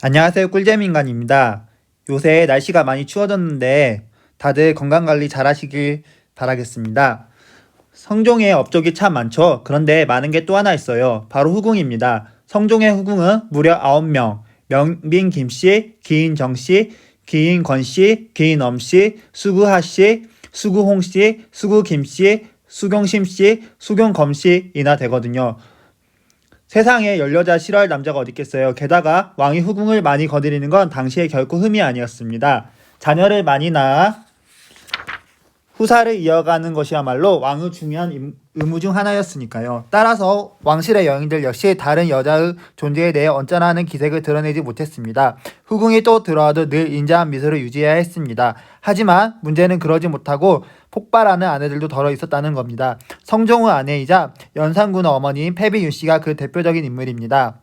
안녕하세요. 꿀잼 인간입니다. 요새 날씨가 많이 추워졌는데 다들 건강관리 잘 하시길 바라겠습니다. 성종의 업적이 참 많죠. 그런데 많은 게 또 하나 있어요. 바로 후궁입니다. 성종의 후궁은 무려 9명. 명빈 김씨, 기인 정씨, 기인 권씨, 기인 엄씨, 수구하씨, 수구홍씨, 수구김씨, 수경심씨, 수경검씨이나 되거든요. 세상에 열여자 싫어할 남자가 어디 있겠어요. 게다가 왕이 후궁을 많이 거느리는 건 당시에 결코 흠이 아니었습니다. 자녀를 많이 낳아 후사를 이어가는 것이야말로 왕의 중요한 의무 중 하나였으니까요. 따라서 왕실의 여인들 역시 다른 여자의 존재에 대해 언짢아하는 기색을 드러내지 못했습니다. 후궁이 또 들어와도 늘 인자한 미소를 유지해야 했습니다. 하지만 문제는 그러지 못하고 폭발하는 아내들도 덜어 있었다는 겁니다. 성종의 아내이자 연산군의 어머니인 패비 윤씨가 그 대표적인 인물입니다.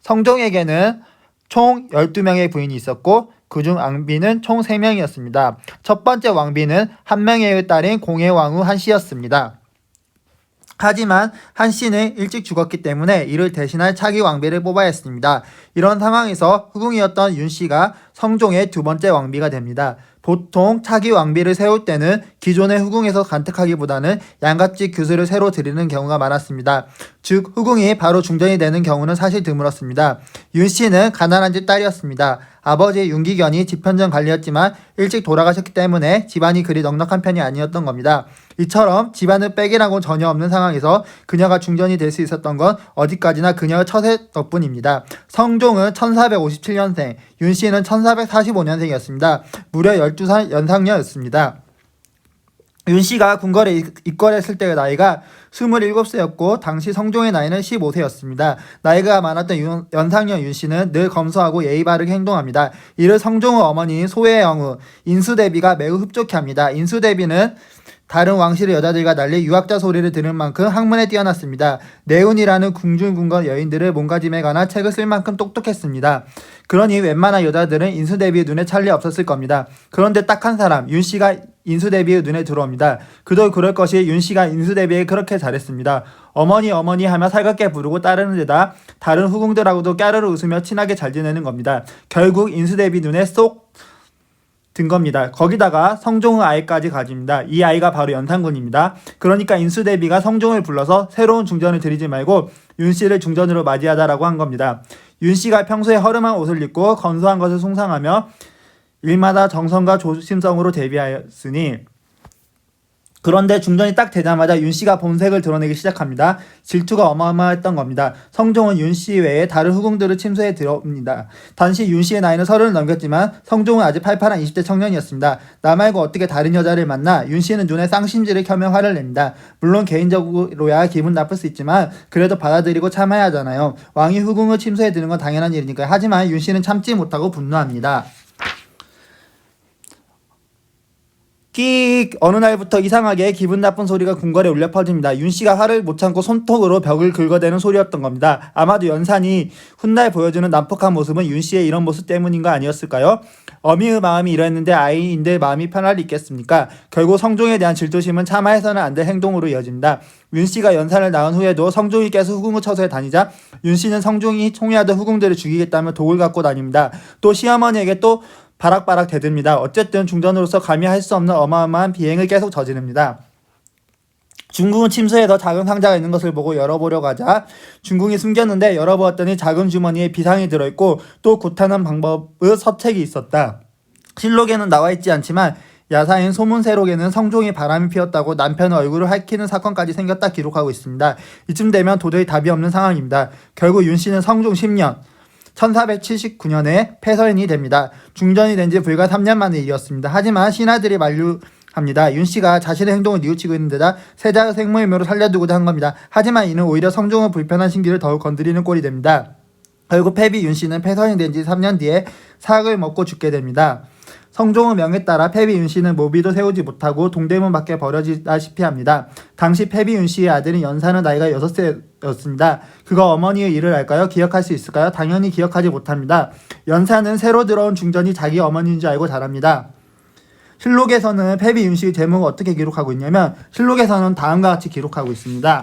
성종에게는 총 12명의 부인이 있었고 그중 왕비는 총 3명이었습니다. 첫 번째 왕비는 한 명의 딸인 공예왕후 한씨였습니다. 하지만 한씨는 일찍 죽었기 때문에 이를 대신할 차기 왕비를 뽑아야 했습니다. 이런 상황에서 후궁이었던 윤씨가 성종의 두 번째 왕비가 됩니다. 보통 차기 왕비를 세울 때는 기존의 후궁에서 간택하기보다는 양같이 규수를 새로 들이는 경우가 많았습니다. 즉 후궁이 바로 중전이 되는 경우는 사실 드물었습니다. 윤씨는 가난한 집 딸이었습니다. 아버지 윤기견이 집현전 관리였지만 일찍 돌아가셨기 때문에 집안이 그리 넉넉한 편이 아니었던 겁니다. 이처럼 집안을 빼기라고 전혀 없는 상황에서 그녀가 중전이 될 수 있었던 건 어디까지나 그녀의 처세 덕분입니다. 성종은 1457년생, 윤씨는 1445년생이었습니다. 무려 12살 연상녀였습니다. 윤씨가 궁궐에 입궐했을 때의 나이가 27세였고 당시 성종의 나이는 15세였습니다. 나이가 많았던 연상녀 윤씨는 늘 검소하고 예의 바르게 행동합니다. 이를 성종의 어머니인 소혜영후, 인수대비가 매우 흡족해 합니다. 인수대비는 다른 왕실의 여자들과 달리 유학자 소리를 들을 만큼 학문에 뛰어났습니다. 내운이라는 궁중궁궐 여인들을 몸가짐에 관한 책을 쓸 만큼 똑똑했습니다. 그러니 웬만한 여자들은 인수대비의 눈에 찰리 없었을 겁니다. 그런데 딱 한 사람, 윤씨가 인수대비의 눈에 들어옵니다. 그도 그럴 것이 윤씨가 인수대비에 그렇게 잘했습니다. 어머니 어머니 하며 살갑게 부르고 따르는 데다 다른 후궁들하고도 까르르 웃으며 친하게 잘 지내는 겁니다. 결국 인수대비 눈에 쏙 든 겁니다. 거기다가 성종의 아이까지 가집니다. 이 아이가 바로 연산군입니다. 그러니까 인수대비가 성종을 불러서 새로운 중전을 들이지 말고 윤씨를 중전으로 맞이하자라고 한 겁니다. 윤씨가 평소에 허름한 옷을 입고 건소한 것을 숭상하며 일마다 정성과 조심성으로 대비하였으니 그런데 중전이 딱 되자마자 윤씨가 본색을 드러내기 시작합니다. 질투가 어마어마했던 겁니다. 성종은 윤씨 외에 다른 후궁들을 침소해 들어옵니다. 당시 윤씨의 나이는 30을 넘겼지만 성종은 아직 팔팔한 20대 청년이었습니다. 나 말고 어떻게 다른 여자를 만나? 윤씨는 눈에 쌍심지를 켜며 화를 냅니다. 물론 개인적으로야 기분 나쁠 수 있지만 그래도 받아들이고 참아야 하잖아요. 왕이 후궁을 침소해 드는 건 당연한 일이니까요. 하지만 윤씨는 참지 못하고 분노합니다. 끼익 어느 날부터 이상하게 기분 나쁜 소리가 궁궐에 울려 퍼집니다. 윤씨가 화를 못 참고 손톱으로 벽을 긁어대는 소리였던 겁니다. 아마도 연산이 훗날 보여주는 난폭한 모습은 윤씨의 이런 모습 때문인 거 아니었을까요? 어미의 마음이 이랬는데 아이인들 마음이 편할 리 있겠습니까? 결국 성종에 대한 질투심은 참아해서는 안 될 행동으로 이어집니다. 윤씨가 연산을 낳은 후에도 성종이 계속 후궁의 처소에 다니자 윤씨는 성종이 총애하던 후궁들을 죽이겠다며 독을 갖고 다닙니다. 또 시어머니에게 또 바락바락 대듭니다. 어쨌든 중전으로서 감히 할 수 없는 어마어마한 비행을 계속 저지릅니다. 중궁은 침소에 더 작은 상자가 있는 것을 보고 열어보려고 하자 중궁이 숨겼는데 열어보았더니 작은 주머니에 비상이 들어있고 또 구타는 방법의 서책이 있었다. 실록에는 나와있지 않지만 야사인 소문세록에는 성종이 바람이 피웠다고 남편의 얼굴을 핥히는 사건까지 생겼다 기록하고 있습니다. 이쯤 되면 도저히 답이 없는 상황입니다. 결국 윤씨는 성종 10년 1479년에 폐서인이 됩니다. 중전이 된 지 불과 3년 만의 일이었습니다. 하지만 신하들이 만류합니다. 윤씨가 자신의 행동을 뉘우치고 있는 데다 세자의 생모임으로 살려두고자 한 겁니다. 하지만 이는 오히려 성종의 불편한 신기를 더욱 건드리는 꼴이 됩니다. 결국 패비 윤씨는 폐서인이 된 지 3년 뒤에 사학을 먹고 죽게 됩니다. 성종의 명에 따라 패비 윤씨는 모비도 세우지 못하고 동대문 밖에 버려지다시피 합니다. 당시 패비 윤씨의 아들인 연산은 나이가 6세였습니다. 그가 어머니의 일을 알까요? 기억할 수 있을까요? 당연히 기억하지 못합니다. 연산은 새로 들어온 중전이 자기 어머니인 줄 알고 자랍니다. 실록에서는 패비 윤씨의 제목을 어떻게 기록하고 있냐면 실록에서는 다음과 같이 기록하고 있습니다.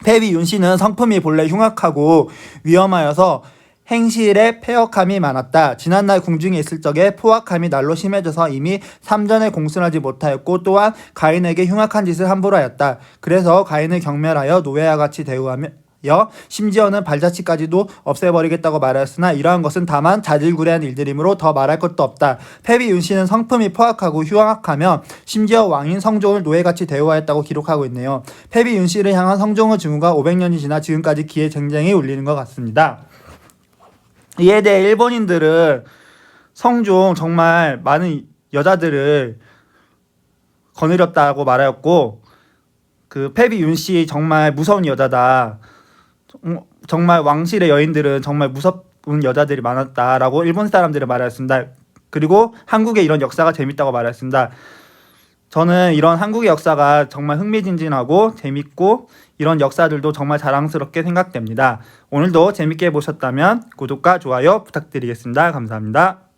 패비 윤씨는 성품이 본래 흉악하고 위험하여서 행실에 폐역함이 많았다. 지난날 궁중에 있을 적에 포악함이 날로 심해져서 이미 삼전에 공순하지 못하였고 또한 가인에게 흉악한 짓을 함부로 하였다. 그래서 가인을 경멸하여 노예와 같이 대우하며 심지어는 발자취까지도 없애버리겠다고 말하였으나 이러한 것은 다만 자질구레한 일들이므로 더 말할 것도 없다. 패비 윤씨는 성품이 포악하고 흉악하며 심지어 왕인 성종을 노예같이 대우하였다고 기록하고 있네요. 패비 윤씨를 향한 성종의 증오가 500년이 지나 지금까지 귀에 쟁쟁이 울리는 것 같습니다. 이에 대해 일본인들은 성종 정말 많은 여자들을 거느렸다고 말하였고 그 패비 윤씨 정말 무서운 여자다. 정말 왕실의 여인들은 정말 무서운 여자들이 많았다라고 일본 사람들은 말하였습니다. 그리고 한국의 이런 역사가 재밌다고 말했습니다. 저는 이런 한국의 역사가 정말 흥미진진하고 재밌고 이런 역사들도 정말 자랑스럽게 생각됩니다. 오늘도 재밌게 보셨다면 구독과 좋아요 부탁드리겠습니다. 감사합니다.